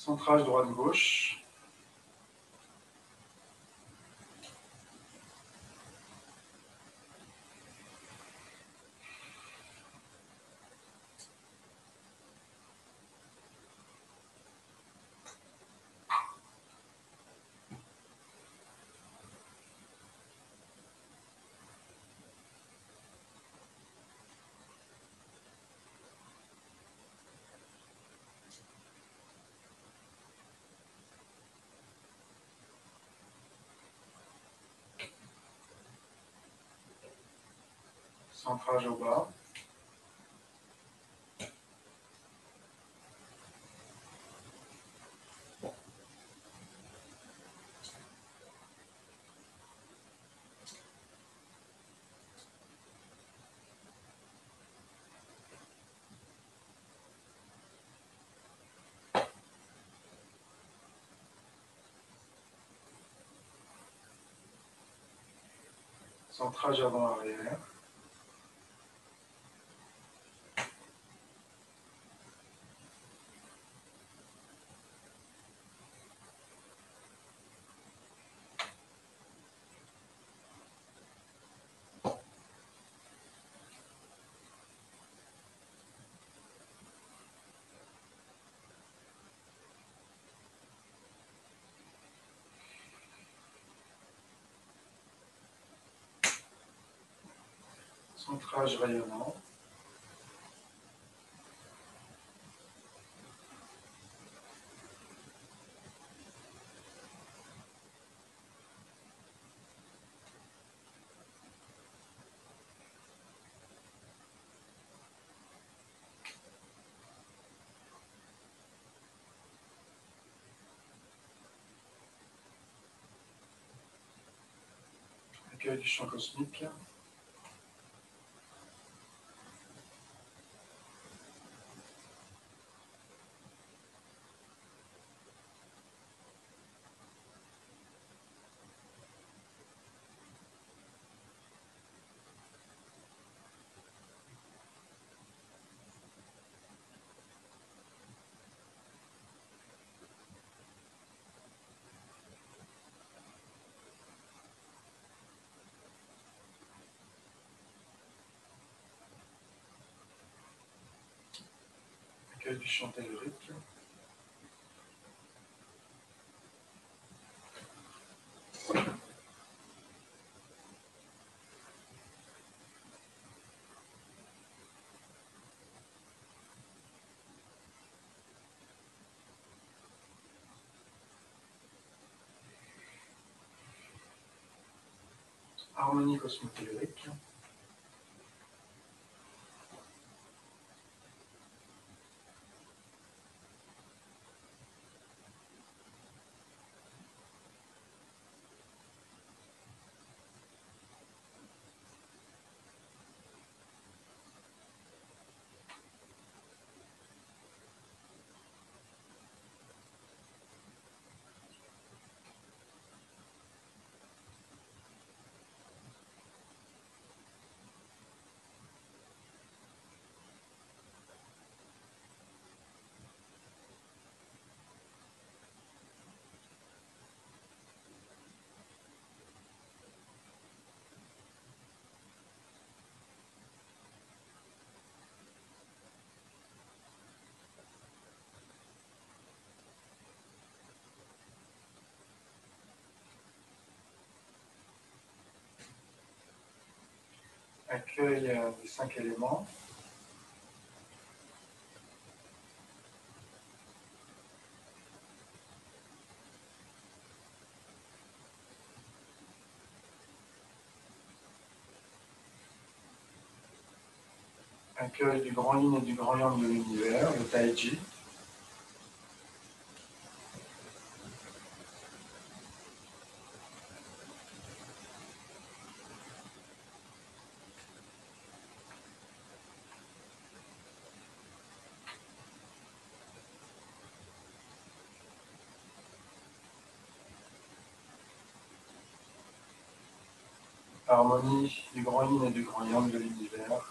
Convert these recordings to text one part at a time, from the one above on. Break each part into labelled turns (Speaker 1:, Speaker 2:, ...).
Speaker 1: Centrage droite-gauche. Centrage au bas. Centrage avant-arrière. Centrage rayonnant. Accueil du champ cosmique. Accueil du champ tellurique. Harmonie cosmotellurique. Accueil des 5 éléments. Accueil du grand yin et du grand yang de l'univers, le Taiji. Harmonie du grand yin et du grand yang de l'univers.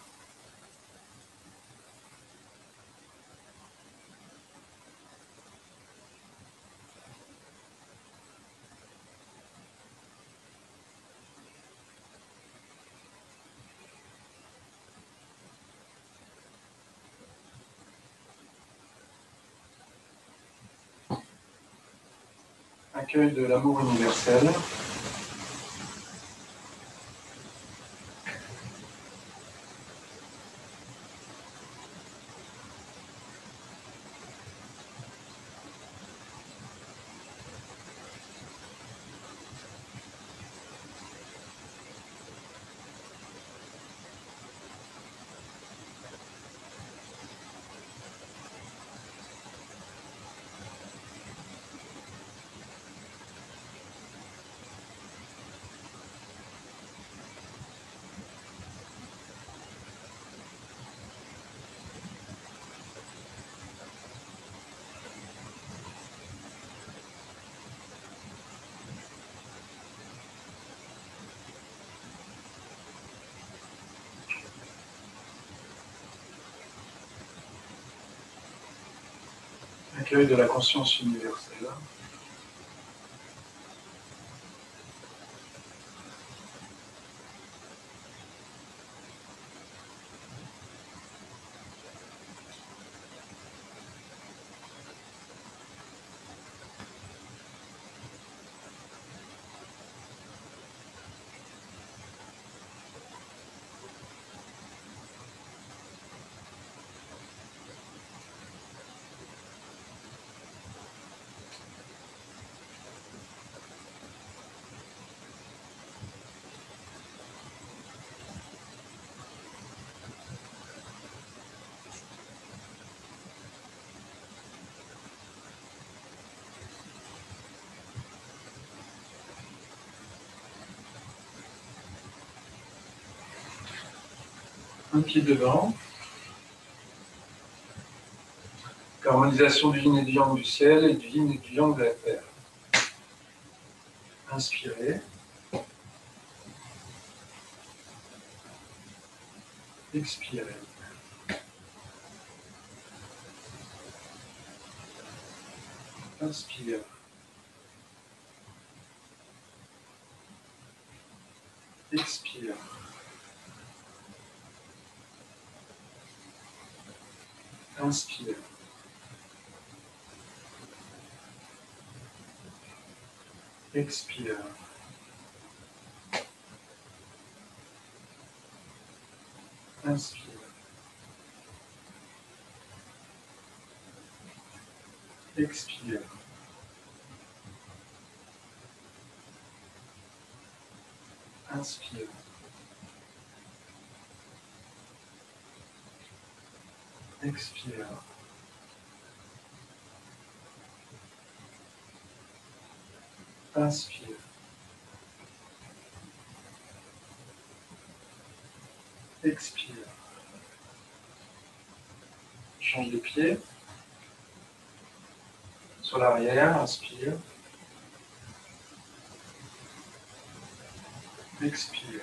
Speaker 1: Accueil de l'amour universel. Accueil de la conscience universelle. Un pied devant. Harmonisation du yin et du yang du ciel et du yin et du yang de la terre. Inspirez. Expirez. Inspire. Expire. Inspire. Expire. Inspire. Expire. Inspire. Expire. Inspire. Expire. Change de pied. Sur l'arrière, inspire. Expire.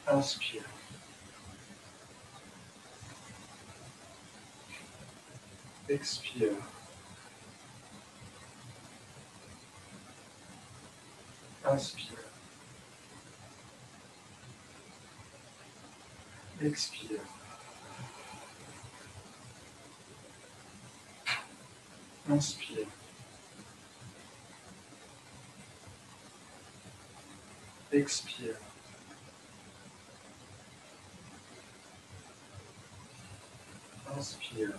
Speaker 1: Inspire. Expire. Inspire. Expire. Inspire. Expire. Inspire.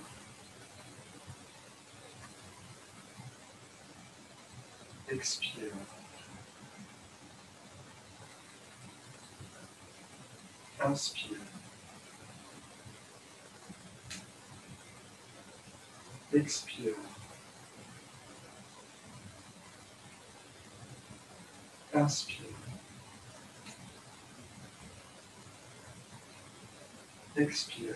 Speaker 1: Expire. Inspire. Expire. Inspire. Expire.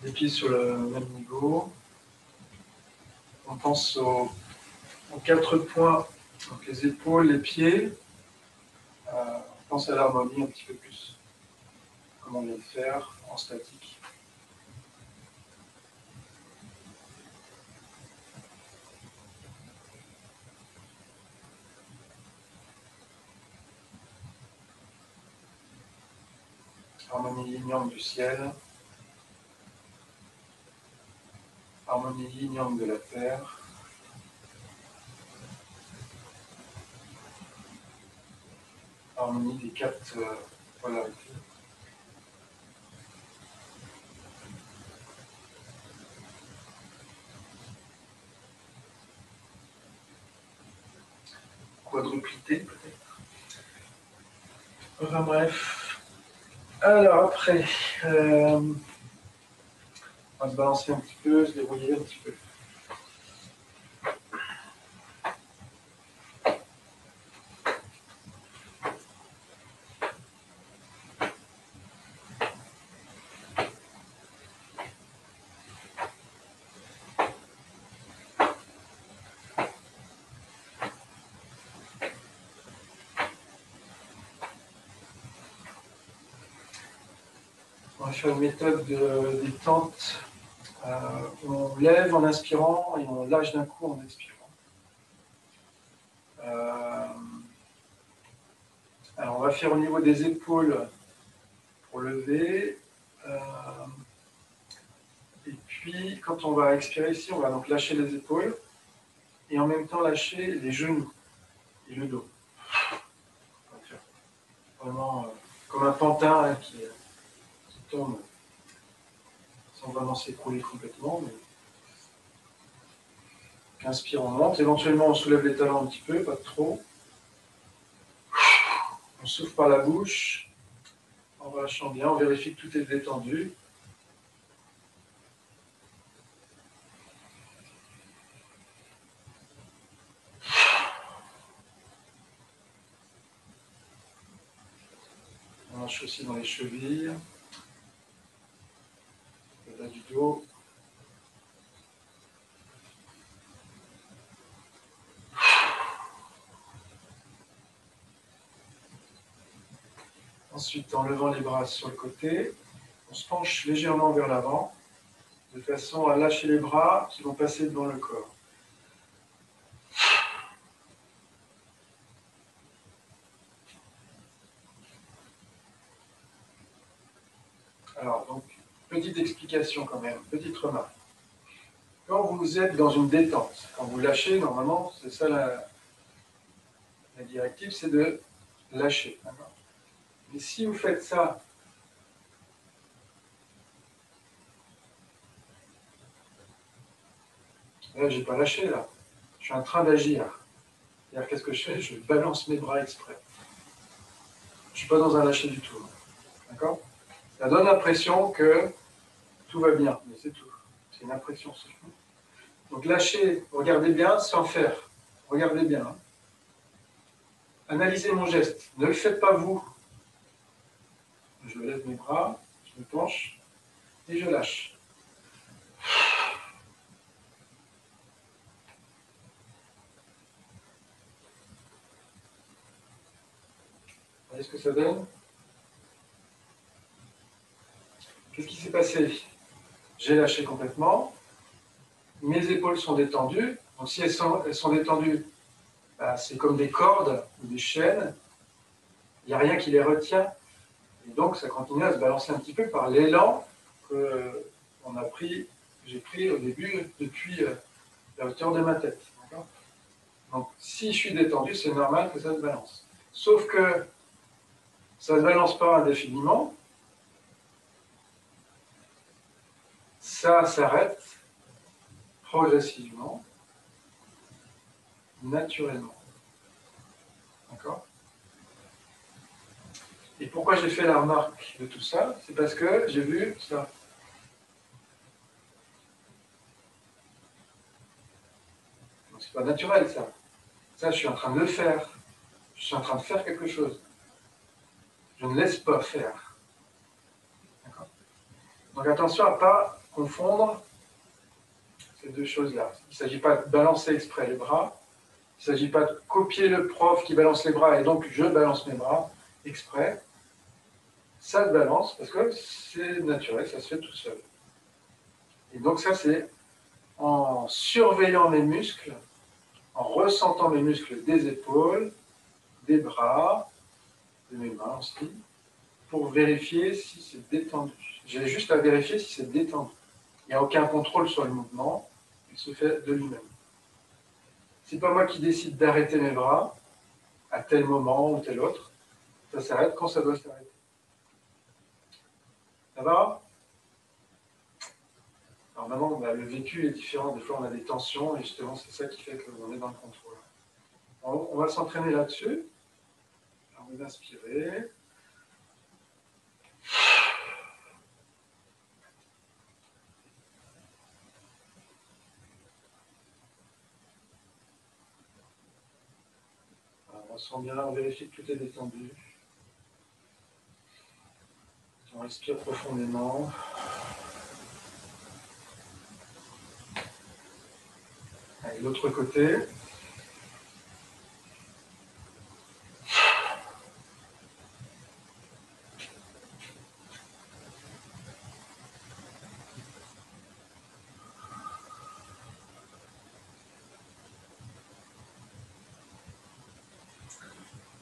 Speaker 1: Les pieds sur le même niveau. On pense aux 4 points, donc les épaules, les pieds. On pense à l'harmonie un petit peu plus, comme on vient de faire, en statique. harmonie yin-yang du ciel, harmonie yin-yang de la terre, harmonie des quatre polarités. Quadruplité peut-être. Enfin bref. Alors après, on va se balancer un petit peu, se débrouiller un petit peu. On va faire une méthode de détente. On lève en inspirant et on lâche d'un coup en expirant. Alors on va faire au niveau des épaules pour lever. Et puis quand on va expirer ici, on va donc lâcher les épaules et en même temps lâcher les genoux et le dos. On va faire vraiment comme un pantin hein, qui tombe sans vraiment s'écrouler complètement. Mais... Inspire, on monte. Éventuellement, on soulève les talons un petit peu, pas trop. On souffle par la bouche. En relâchant bien, on vérifie que tout est détendu. On lâche aussi dans les chevilles, le bas du dos. Ensuite, en levant les bras sur le côté, on se penche légèrement vers l'avant, de façon à lâcher les bras qui vont passer devant le corps. Alors, donc, petite explication quand même, petite remarque. Quand vous êtes dans une détente, quand vous lâchez, normalement, c'est ça la directive, c'est de lâcher. Mais si vous faites ça, là, je n'ai pas lâché, là. Je suis en train d'agir. C'est-à-dire, qu'est-ce que je fais? Je balance mes bras exprès. Je ne suis pas dans un lâcher du tout. D'accord? Ça donne l'impression que tout va bien, mais c'est tout. C'est une impression seulement. Donc lâchez, regardez bien sans faire. Regardez bien. Hein. Analysez mon geste. Ne le faites pas vous. Je lève mes bras, je me penche et je lâche. Vous voyez ce que ça donne? Qu'est-ce qui s'est passé? J'ai lâché complètement. Mes épaules sont détendues. Donc si elles sont détendues, bah, c'est comme des cordes ou des chaînes. Il n'y a rien qui les retient. Et donc ça continue à se balancer un petit peu par l'élan que j'ai pris au début depuis la hauteur de ma tête. Donc si je suis détendu, c'est normal que ça se balance. Sauf que ça ne se balance pas indéfiniment. Ça s'arrête progressivement, naturellement. D'accord? Et pourquoi j'ai fait la remarque de tout ça? C'est parce que j'ai vu ça. C'est pas naturel, ça. Ça, je suis en train de le faire. Je suis en train de faire quelque chose. Je ne laisse pas faire. D'accord? Donc attention à ne pas confondre ces deux choses-là. Il ne s'agit pas de balancer exprès les bras. Il ne s'agit pas de copier le prof qui balance les bras et donc je balance mes bras exprès. Ça se balance parce que c'est naturel, ça se fait tout seul. Et donc ça, c'est en surveillant mes muscles, en ressentant mes muscles des épaules, des bras, de mes mains aussi, pour vérifier si c'est détendu. J'ai juste à vérifier si c'est détendu. Il n'y a aucun contrôle sur le mouvement, il se fait de lui-même. Ce n'est pas moi qui décide d'arrêter mes bras à tel moment ou tel autre. Ça s'arrête quand ça doit s'arrêter. Ça va? Alors maintenant, le vécu est différent. Des fois, on a des tensions et justement, c'est ça qui fait qu'on est dans le contrôle. On va s'entraîner là-dessus. On va inspirer. On sent bien, on vérifie que tout est détendu. On respire profondément. Allez, l'autre côté.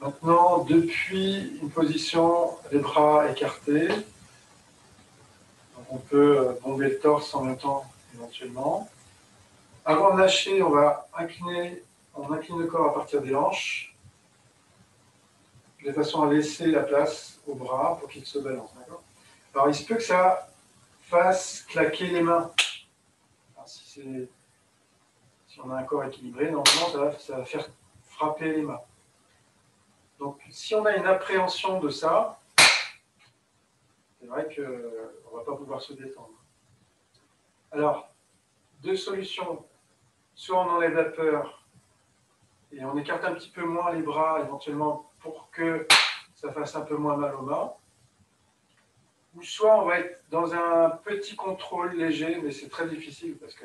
Speaker 1: Maintenant, depuis une position, les bras écartés, donc on peut bomber le torse en même temps éventuellement. Avant de lâcher, on incline le corps à partir des hanches, de façon à laisser la place au bras pour qu'il se balance. Alors il se peut que ça fasse claquer les mains. Alors, si on a un corps équilibré, normalement ça va faire frapper les mains. Donc, si on a une appréhension de ça, c'est vrai qu'on ne va pas pouvoir se détendre. Alors, deux solutions. Soit on enlève la peur et on écarte un petit peu moins les bras, éventuellement, pour que ça fasse un peu moins mal aux mains. Ou soit on va être dans un petit contrôle léger, mais c'est très difficile parce que,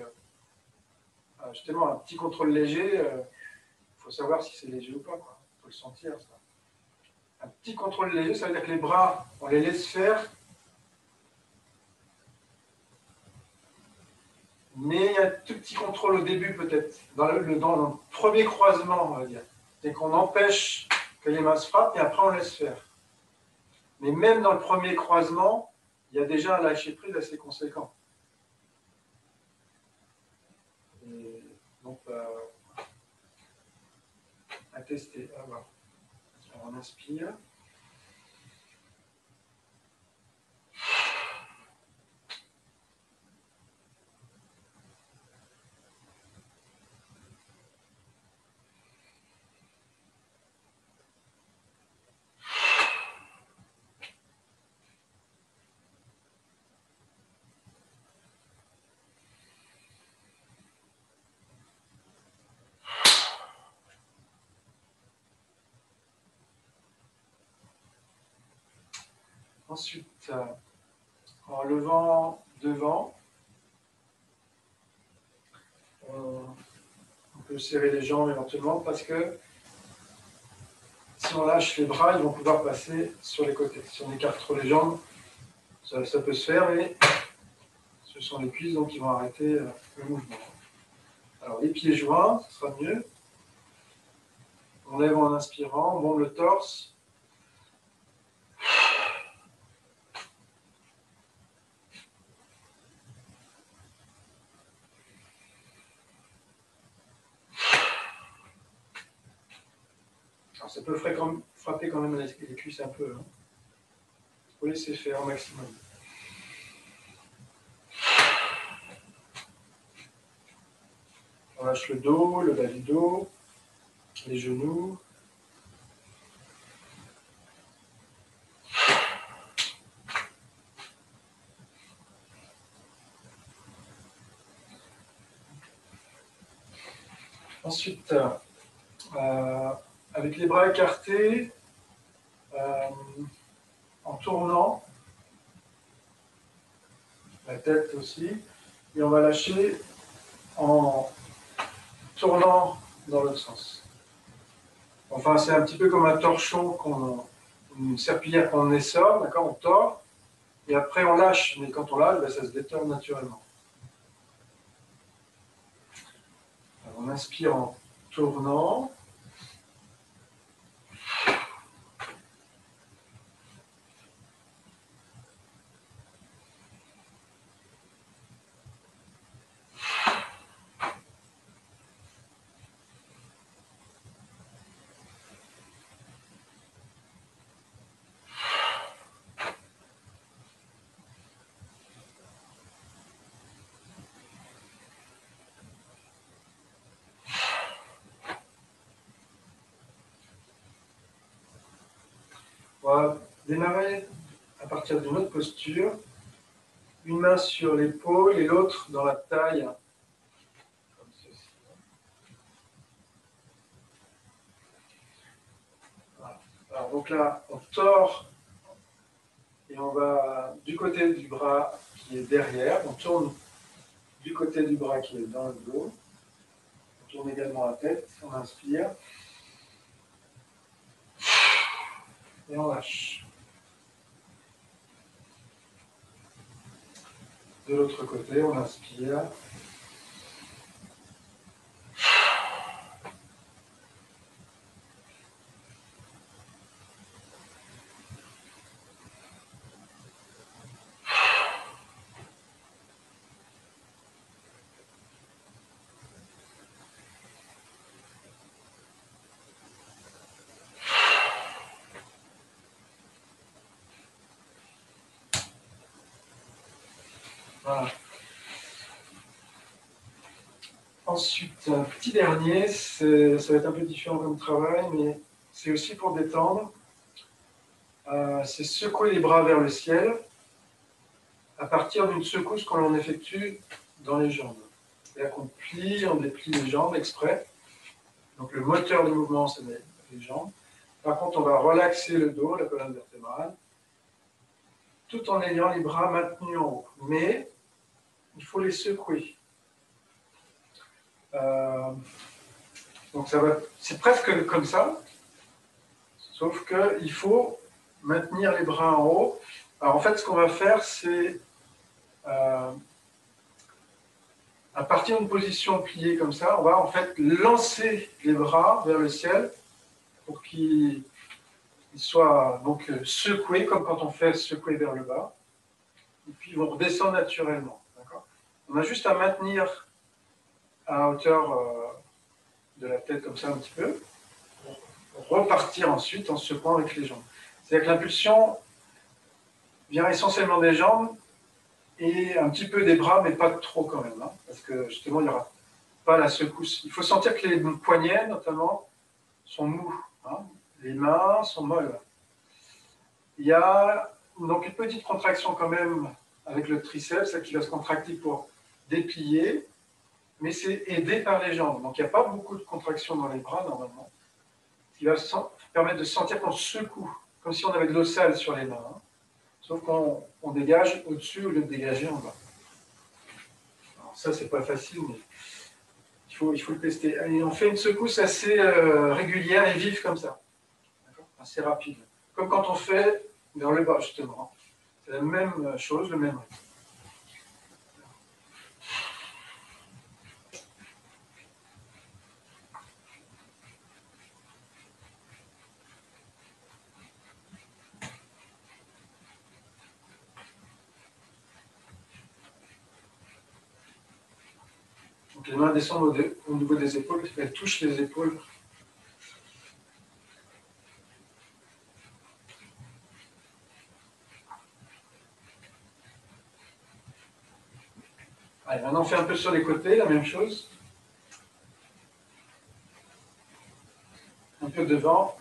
Speaker 1: justement, un petit contrôle léger, il faut savoir si c'est léger ou pas. Il faut le sentir, ça. Un petit contrôle léger, ça veut dire que les bras, on les laisse faire, mais il y a un tout petit contrôle au début peut-être, dans le premier croisement, on va dire. C'est qu'on empêche que les mains se frappent et après on laisse faire. Mais même dans le premier croisement, il y a déjà un lâcher-prise assez conséquent. Et donc, à tester. Alors, on inspire. Ensuite, en levant devant, on peut serrer les jambes éventuellement parce que si on lâche les bras, ils vont pouvoir passer sur les côtés. Si on écarte trop les jambes, ça peut se faire, mais ce sont les cuisses donc qui vont arrêter le mouvement. Alors les pieds joints, ce sera mieux. On lève en inspirant, on bombe le torse. Alors ça peut frapper quand même les cuisses un peu. Il faut laisser faire au maximum. On lâche le dos, le bas du dos, les genoux. Ensuite, avec les bras écartés, en tournant, la tête aussi, et on va lâcher en tournant dans l'autre sens. Enfin, c'est un petit peu comme un torchon, une serpillière qu'on essore, d'accord, on tord, et après on lâche, mais quand on lâche, ça se détend naturellement. Alors, on inspire en tournant. On va démarrer à partir d'une autre posture. Une main sur l'épaule et l'autre dans la taille, comme ceci. Voilà. Alors, donc là, on tord et on va du côté du bras qui est derrière. On tourne du côté du bras qui est dans le dos. On tourne également la tête. On inspire. Et on lâche. De l'autre côté, on inspire. Voilà. Ensuite, un petit dernier, ça va être un peu différent comme travail, mais c'est aussi pour détendre. C'est secouer les bras vers le ciel à partir d'une secousse qu'on effectue dans les jambes. C'est-à-dire qu'on plie, on déplie les jambes exprès. Donc le moteur du mouvement, c'est les jambes. Par contre, on va relaxer le dos, la colonne vertébrale, tout en ayant les bras maintenus en haut. Mais il faut les secouer. Donc c'est presque comme ça, sauf qu'il faut maintenir les bras en haut. Alors en fait, ce qu'on va faire, c'est à partir d'une position pliée comme ça, on va en fait lancer les bras vers le ciel pour qu'ils soient donc secoués, comme quand on fait secouer vers le bas. Et puis ils vont redescendre naturellement. On a juste à maintenir à hauteur de la tête comme ça un petit peu, pour repartir ensuite en secouant avec les jambes. C'est-à-dire que l'impulsion vient essentiellement des jambes et un petit peu des bras, mais pas trop quand même, hein, parce que justement, il n'y aura pas la secousse. Il faut sentir que les poignets, notamment, sont mous. Hein. Les mains sont molles. Il y a donc une petite contraction quand même avec le triceps, celle qui va se contracter pour déplier, mais c'est aidé par les jambes. Donc il n'y a pas beaucoup de contraction dans les bras normalement, ce qui va permettre de sentir qu'on secoue, comme si on avait de l'eau sale sur les mains. Hein. Sauf qu'on dégage au-dessus au lieu de dégager en bas. Alors ça, c'est pas facile, mais il faut le tester. Et on fait une secousse assez régulière et vive comme ça. Assez rapide. Comme quand on fait vers le bas, justement. C'est la même chose, le même rythme. Donc les mains descendent au niveau des épaules, elles touchent les épaules. Allez, maintenant on fait un peu sur les côtés, la même chose. Un peu devant.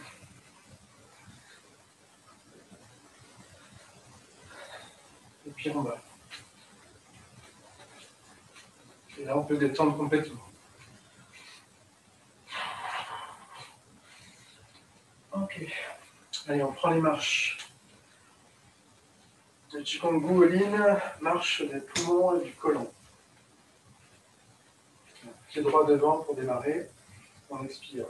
Speaker 1: Et puis en bas. Et là on peut détendre complètement. Ok. Allez, on prend les marches. Le Chikungunya, marche des poumons et du côlon. Pied droit devant pour démarrer. On expire.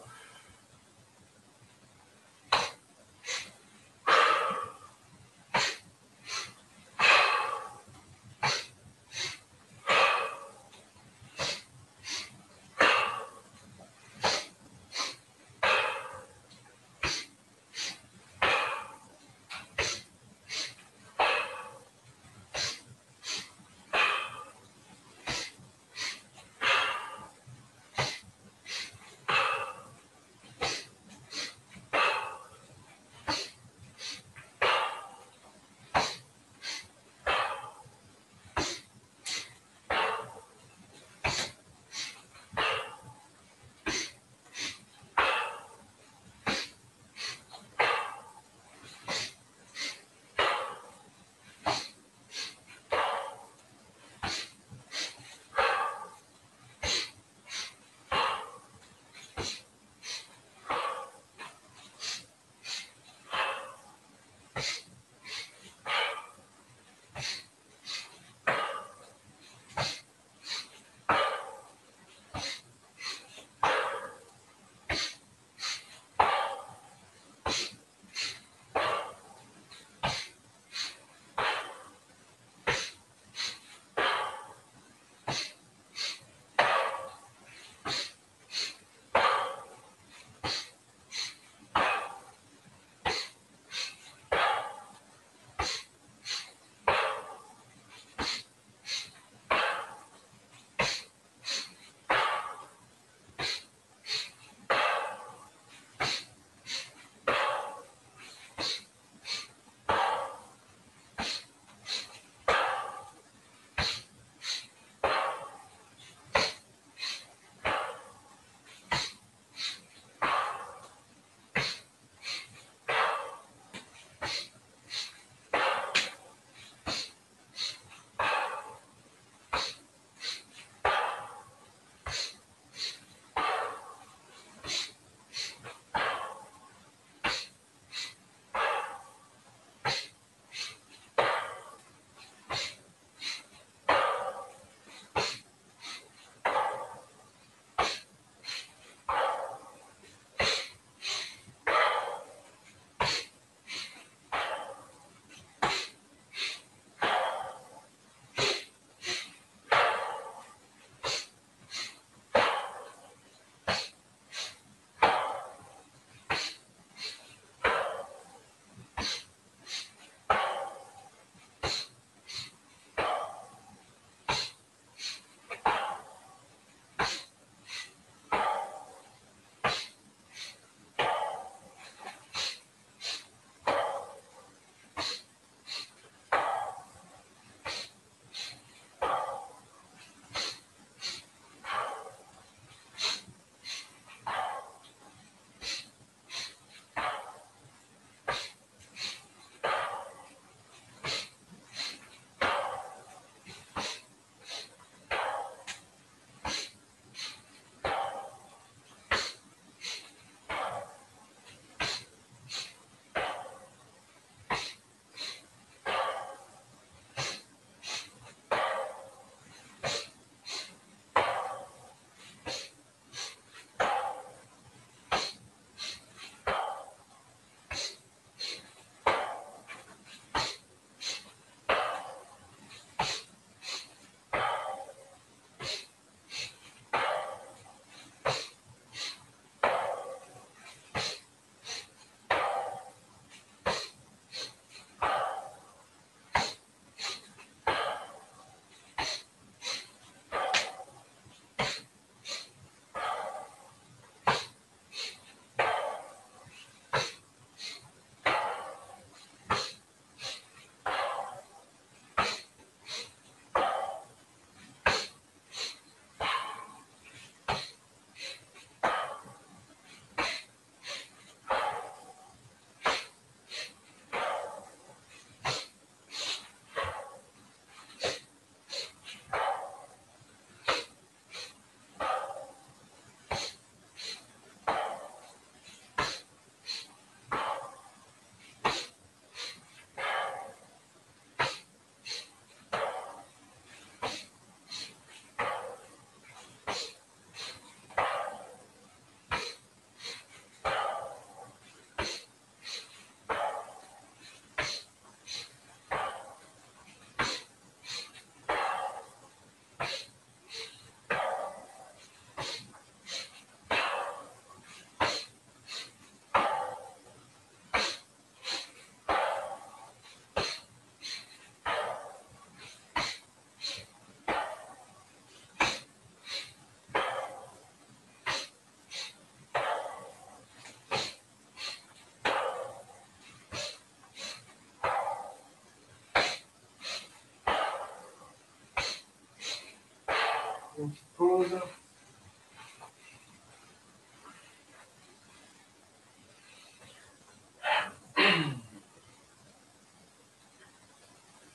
Speaker 1: Une petite pause.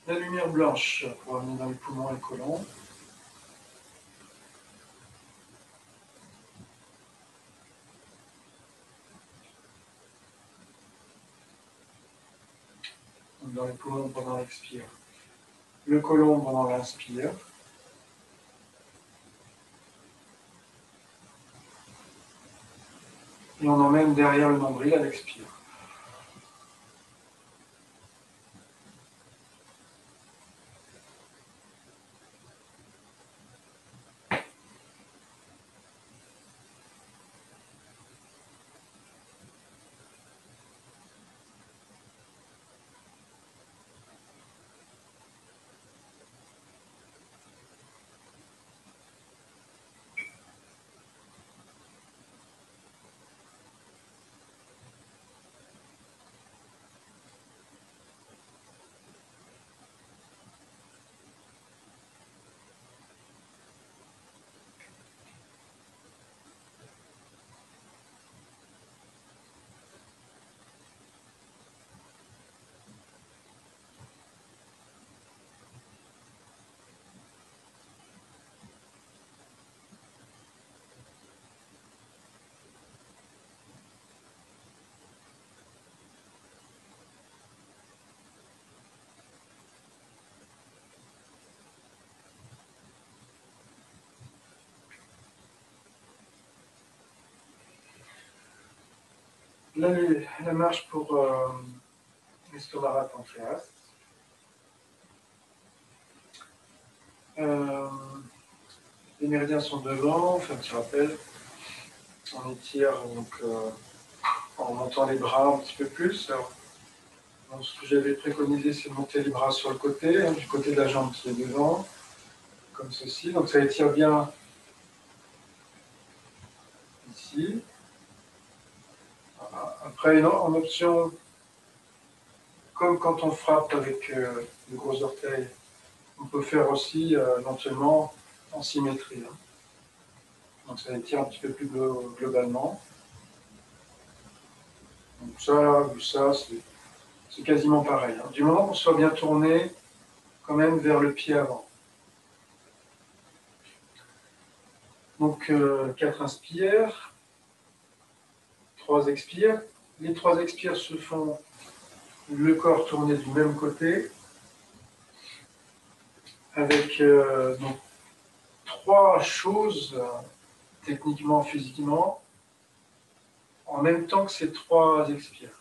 Speaker 1: La lumière blanche pour amener dans les poumons et le côlon. Dans les poumons pendant l'expire. Le côlon pendant l'inspire. Et on emmène derrière le nombril à l'expire. Là, la marche pour l'estomac pancréas. Les méridiens sont devant, on fait un petit rappel. On étire donc, en montant les bras un petit peu plus. Alors, donc, ce que j'avais préconisé, c'est de monter les bras sur le côté, hein, du côté de la jambe qui est devant, comme ceci. Donc ça étire bien ici. Voilà. Après, en option, comme quand on frappe avec le gros orteil, on peut faire aussi éventuellement en symétrie. Hein. Donc ça étire un petit peu plus globalement. Donc ça, c'est quasiment pareil. Hein. Du moment qu'on soit bien tourné quand même vers le pied avant. Donc 4 inspires, 3 expires. Les 3 expires se font le corps tourné du même côté, avec donc 3 choses, techniquement, physiquement, en même temps que ces 3 expires.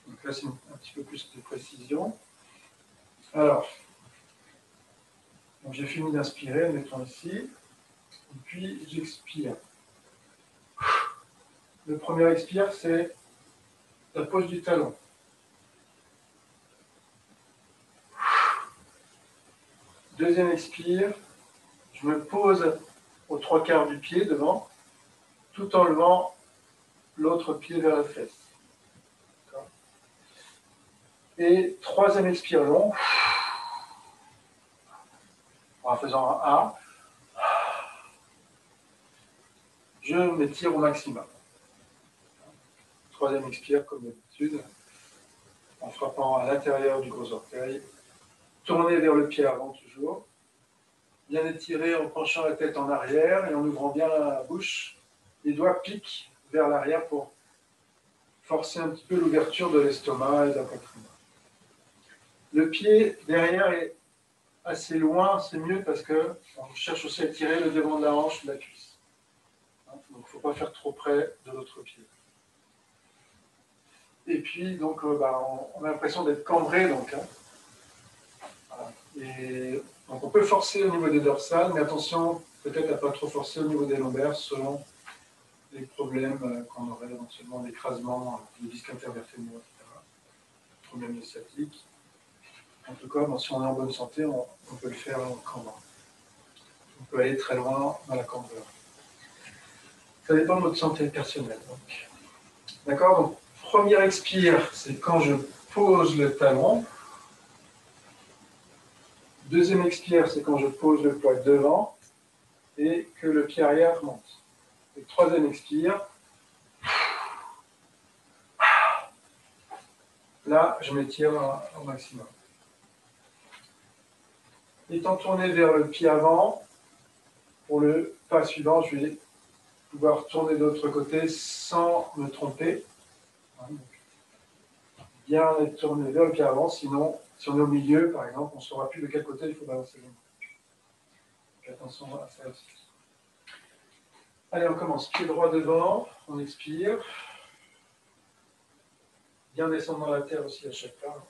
Speaker 1: Donc là, c'est un petit peu plus de précision. Alors, j'ai fini d'inspirer, mettons ici, et puis j'expire. Le premier expire, c'est la pose du talon. Deuxième expire, je me pose aux 3/4 du pied devant, tout en levant l'autre pied vers la fesse. Et troisième expire long, en faisant un A, je m'étire au maximum. Troisième expire, comme d'habitude, en frappant à l'intérieur du gros orteil, tourner vers le pied avant toujours, bien étirer en penchant la tête en arrière et en ouvrant bien la bouche. Les doigts piquent vers l'arrière pour forcer un petit peu l'ouverture de l'estomac et de la poitrine. Le pied derrière est assez loin, c'est mieux parce qu'on cherche aussi à étirer le devant de la hanche, de la cuisse. Donc il ne faut pas faire trop près de l'autre pied. Et puis, donc, on a l'impression d'être cambré, donc. Hein. Voilà. Et donc, on peut forcer au niveau des dorsales, mais attention, peut-être à ne pas trop forcer au niveau des lombaires, selon les problèmes qu'on aurait éventuellement d'écrasement des disques intervertébraux, etc. Problèmes sciatiques. En tout cas, si on est en bonne santé, on peut le faire en cambrant. On peut aller très loin dans la cambrure. Ça dépend de notre santé personnelle. D'accord. Donc, premier expire, c'est quand je pose le talon. Deuxième expire, c'est quand je pose le poids devant. et que le pied arrière monte. Et troisième expire. Là, je m'étire au maximum. Étant tourné vers le pied avant, pour le pas suivant, je vais pouvoir tourner de l'autre côté sans me tromper. Bien être tourné vers le pied avant, sinon, si on est au milieu, par exemple, on ne saura plus de quel côté il faut balancer les mains. Donc attention à ça aussi. Allez, on commence. Pied droit devant, on expire. Bien descendre dans la terre aussi à chaque pas.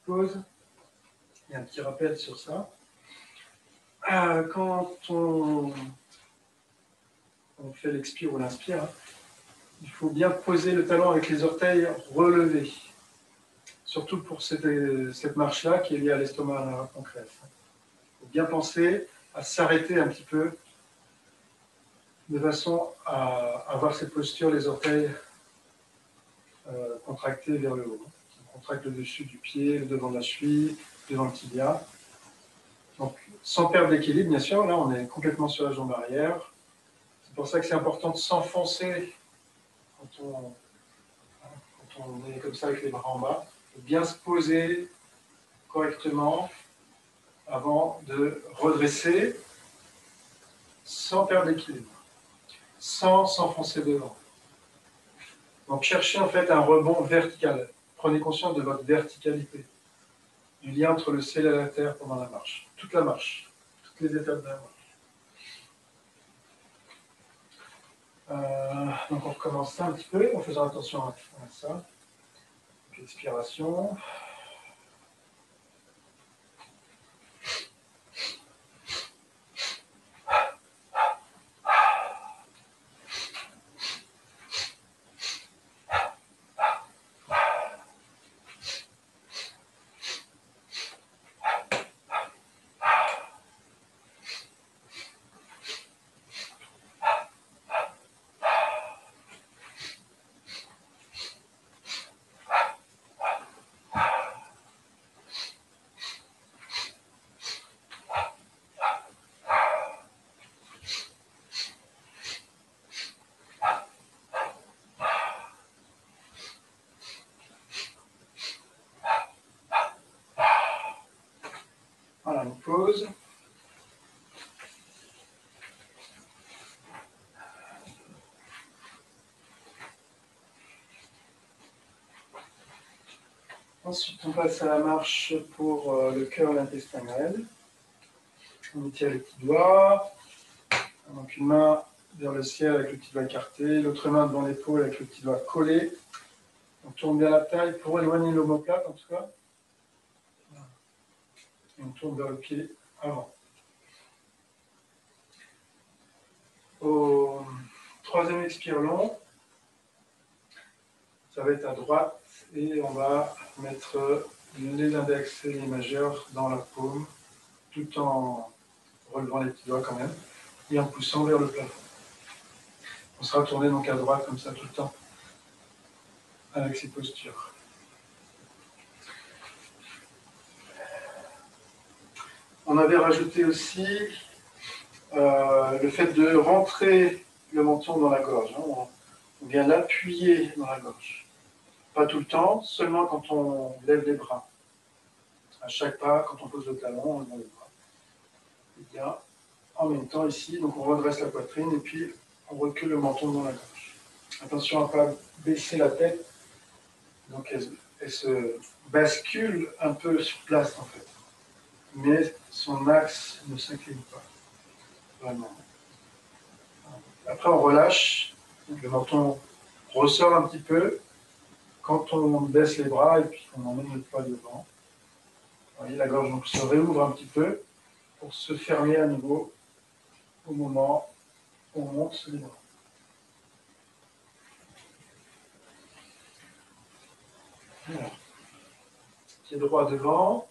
Speaker 1: Pause. Il y a un petit rappel sur ça. Quand on fait l'expire ou l'inspire, il faut bien poser le talon avec les orteils relevés. Surtout pour cette marche-là qui est liée à l'estomac concret. Il faut bien penser à s'arrêter un petit peu de façon à avoir cette posture, les orteils contractés vers le haut. On contracte le dessus du pied, le devant de la cheville, devant le tibia. Donc, sans perdre l'équilibre, bien sûr, là, on est complètement sur la jambe arrière. pour ça que c'est important de s'enfoncer quand on est comme ça avec les bras en bas, de bien se poser correctement avant de redresser sans perdre l'équilibre, sans s'enfoncer devant. Donc cherchez en fait un rebond vertical. Prenez conscience de votre verticalité, du lien entre le ciel et la terre pendant la marche, toutes les étapes de la marche. Donc on recommence ça un petit peu en faisant attention à ça. Donc, expiration. Voilà, une pause. Ensuite, on passe à la marche pour le cœur et l'intestin grêle. On étire les petits doigts. Donc une main vers le ciel avec le petit doigt écarté, l'autre main devant l'épaule avec le petit doigt collé. On tourne bien la taille pour éloigner l'omoplate en tout cas. Et on tourne vers le pied avant. Au troisième expire long, ça va être à droite et on va mettre les index et les majeurs dans la paume tout en relevant les petits doigts quand même et en poussant vers le plafond. On sera tourné donc à droite comme ça tout le temps avec ces postures. On avait rajouté aussi le fait de rentrer le menton dans la gorge. On vient l'appuyer dans la gorge. Pas tout le temps, seulement quand on lève les bras. À chaque pas, quand on pose le talon, on lève les bras. Et bien, en même temps ici, donc on redresse la poitrine et puis on recule le menton dans la gorge. Attention à ne pas baisser la tête. Donc elle se bascule un peu sur place en fait. Mais son axe ne s'incline pas. Vraiment. Après on relâche. Le menton ressort un petit peu. Quand on baisse les bras et puis qu'on emmène le poids devant. Vous voyez, la gorge donc, se réouvre un petit peu pour se fermer à nouveau au moment où on monte les bras. Voilà. Pied droit devant.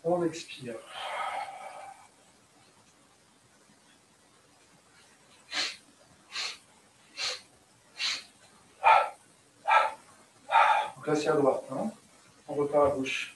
Speaker 1: On expire. Donc là c'est à droite. Hein, on repart à gauche.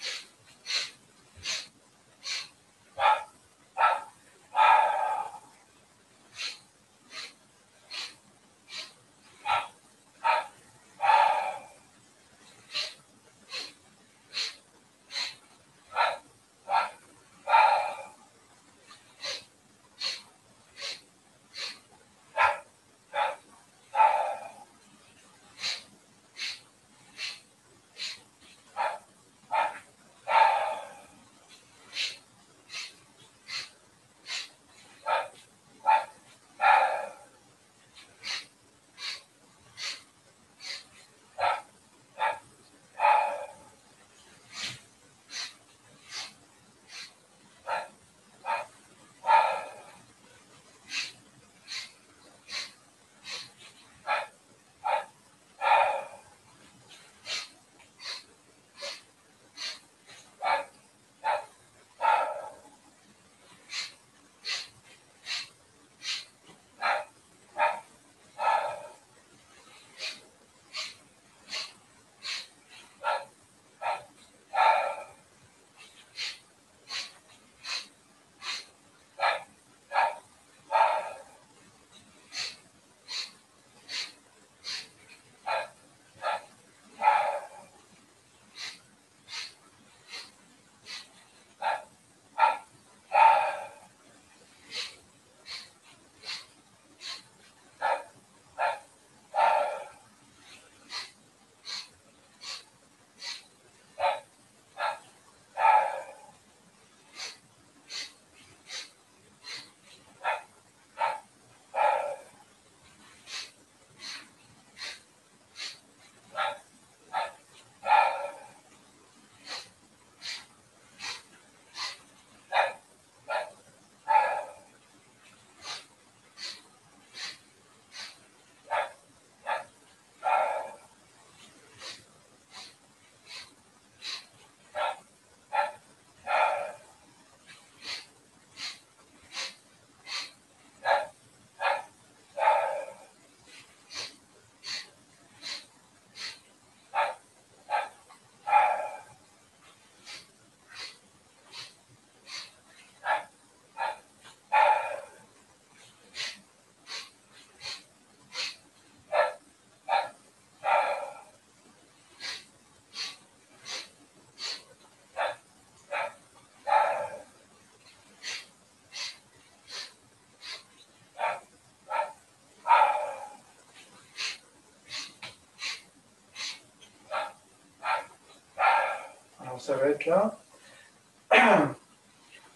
Speaker 1: s'arrête là.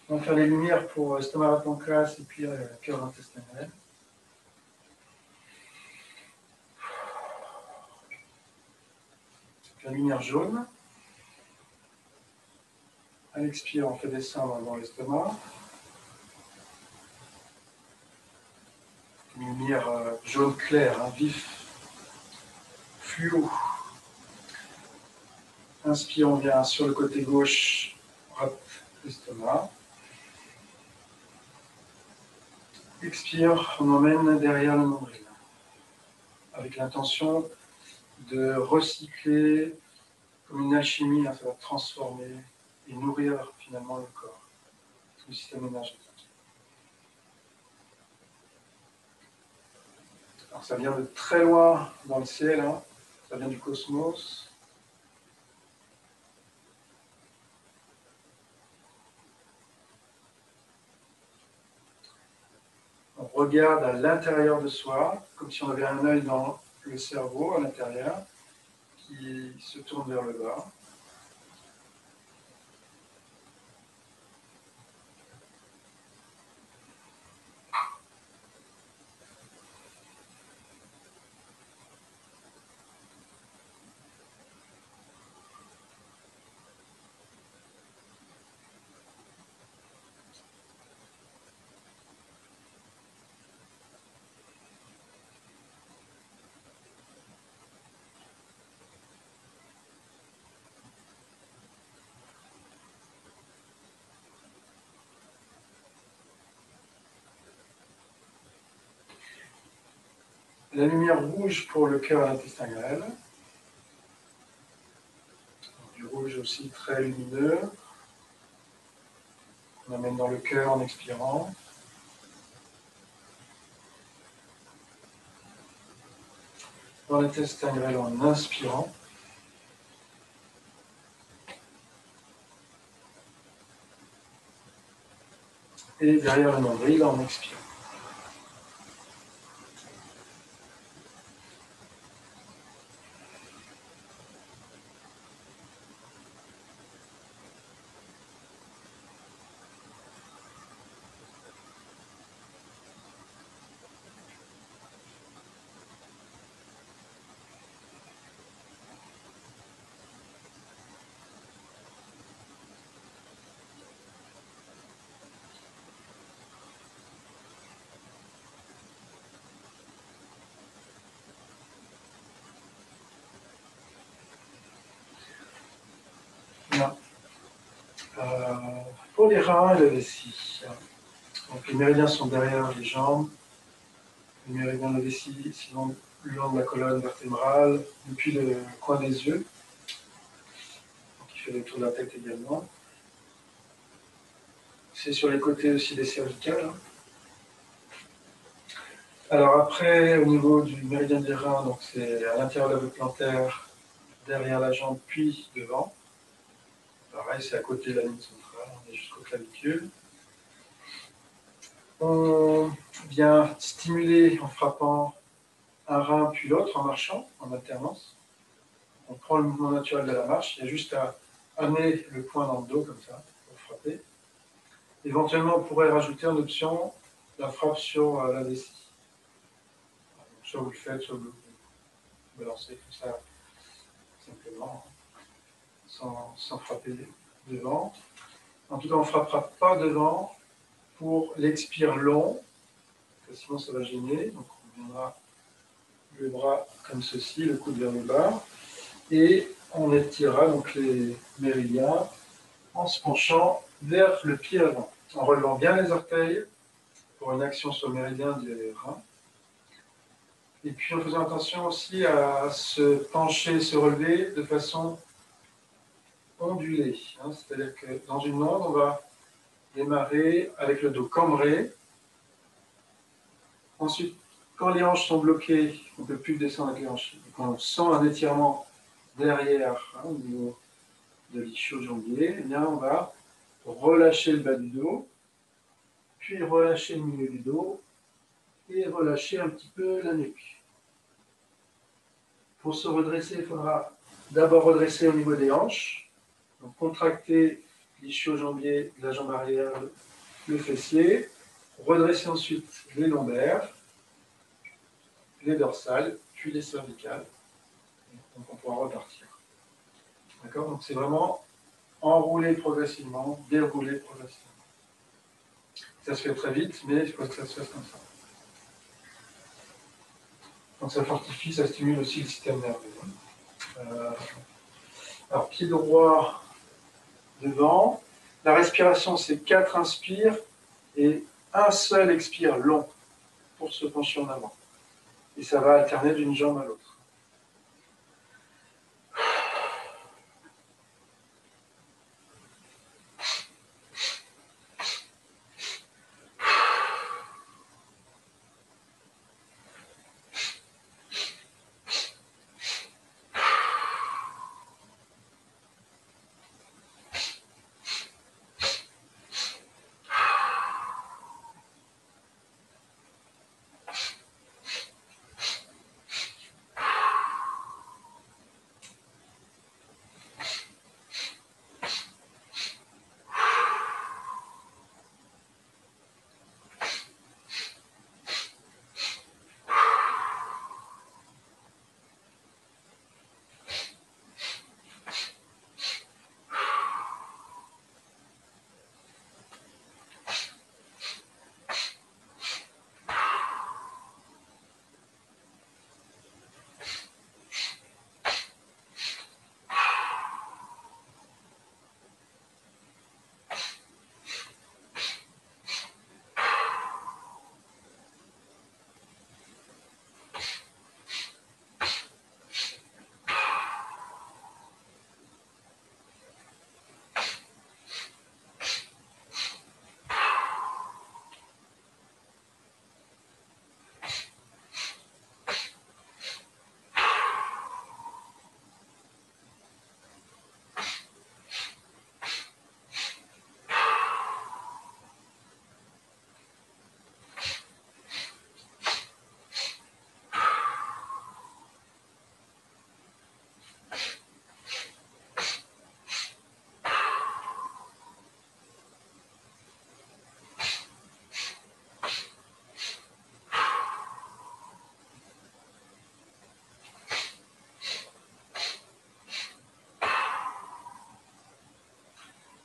Speaker 1: On va faire les lumières pour estomac pancréas et puis cœur intestinal. La lumière jaune. À l'expire, on fait descendre dans l'estomac. Une lumière jaune clair, vif, fluo. Inspire, on vient sur le côté gauche, rate l'estomac. Expire, on emmène derrière le nombril. Avec l'intention de recycler comme une alchimie, ça va transformer et nourrir finalement le corps, tout le système énergétique. Alors ça vient de très loin dans le ciel, ça vient du cosmos. On regarde à l'intérieur de soi, comme si on avait un œil dans le cerveau à l'intérieur, qui se tourne vers le bas. La lumière rouge pour le cœur et l'intestin grêle. Du rouge aussi très lumineux. On amène dans le cœur en expirant. Dans l'intestin grêle en inspirant. Et derrière le nombril en expirant. Bien. Pour les reins et la vessie. Donc les méridiens sont derrière les jambes. Les méridiens de la vessie, sinon le long de la colonne vertébrale, depuis le coin des yeux, qui fait le tour de la tête également. C'est sur les côtés aussi des cervicales. Alors après, au niveau du méridien des reins, donc c'est à l'intérieur de la voûte plantaire, derrière la jambe, puis devant. Pareil, c'est à côté de la ligne centrale, on est jusqu'au clavicule. On vient stimuler en frappant un rein puis l'autre, en marchant, en alternance. On prend le mouvement naturel de la marche, il y a juste à amener le poing dans le dos, comme ça, pour frapper. Éventuellement, on pourrait rajouter en option la frappe sur la vessie. Soit vous le faites, soit vous balancez comme ça, simplement, sans frapper devant. En tout cas, on ne frappera pas devant pour l'expire long, parce que sinon ça va gêner. Donc on viendra le bras comme ceci, le coude vers le bas, et on étirera donc les méridiens en se penchant vers le pied avant, en relevant bien les orteils pour une action sur le méridien des reins. Et puis en faisant attention aussi à se pencher, se relever de façon ondulée. C'est-à-dire que dans une onde, on va démarrer avec le dos cambré. Ensuite, quand les hanches sont bloquées, on ne peut plus descendre avec les hanches. Quand on sent un étirement derrière, au niveau de l'ischio-jambier, eh bien, on va relâcher le bas du dos, puis relâcher le milieu du dos, et relâcher un petit peu la nuque. Pour se redresser, il faudra d'abord redresser au niveau des hanches, Donc, contractez l'ischio-jambier de la jambe arrière, le fessier. Redressez ensuite les lombaires, les dorsales, puis les cervicales. Donc, on pourra repartir. D'accord? Donc, c'est vraiment enrouler progressivement, dérouler progressivement. Ça se fait très vite, mais il faut que ça se fasse comme ça. Donc, ça fortifie, ça stimule aussi le système nerveux. Alors, pied droit devant. La respiration, c'est 4 inspires et un seul expire long pour se pencher en avant. Et ça va alterner d'une jambe à l'autre.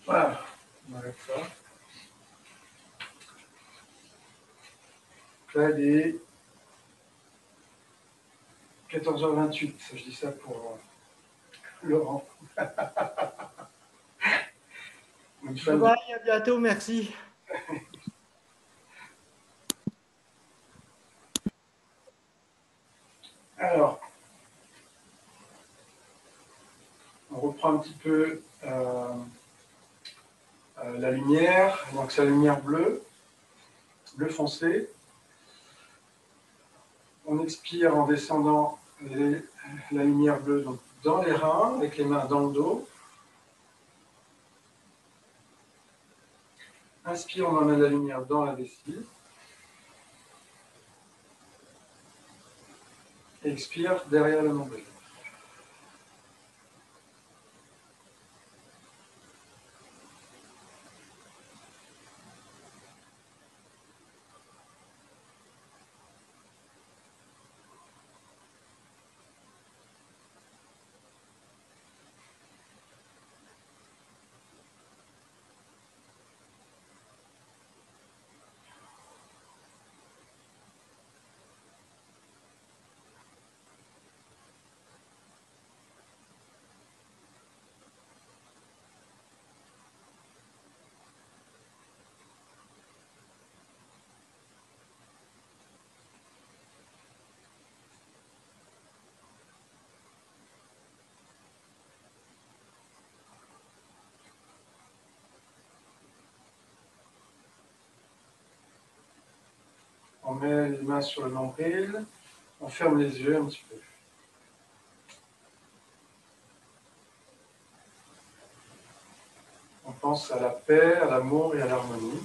Speaker 1: Voilà, on arrête ça. Là, il est 14h28. Je dis ça pour Laurent.
Speaker 2: Bye, à bientôt, merci.
Speaker 1: Alors, on reprend un petit peu la lumière. Donc, c'est la lumière bleue, bleu foncé. On expire en descendant la lumière bleue donc, dans les reins, avec les mains dans le dos. Inspire, on emmène la lumière dans la vessie. Expire derrière le nombril. On met les mains sur le nombril. On ferme les yeux un petit peu. On pense à la paix, à l'amour et à l'harmonie.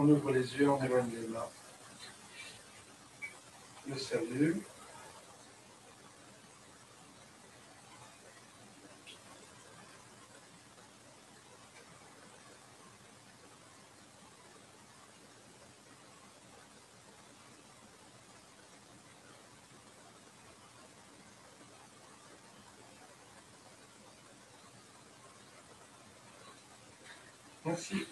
Speaker 1: On ouvre les yeux, on éloigne les mains. Le salut. Merci.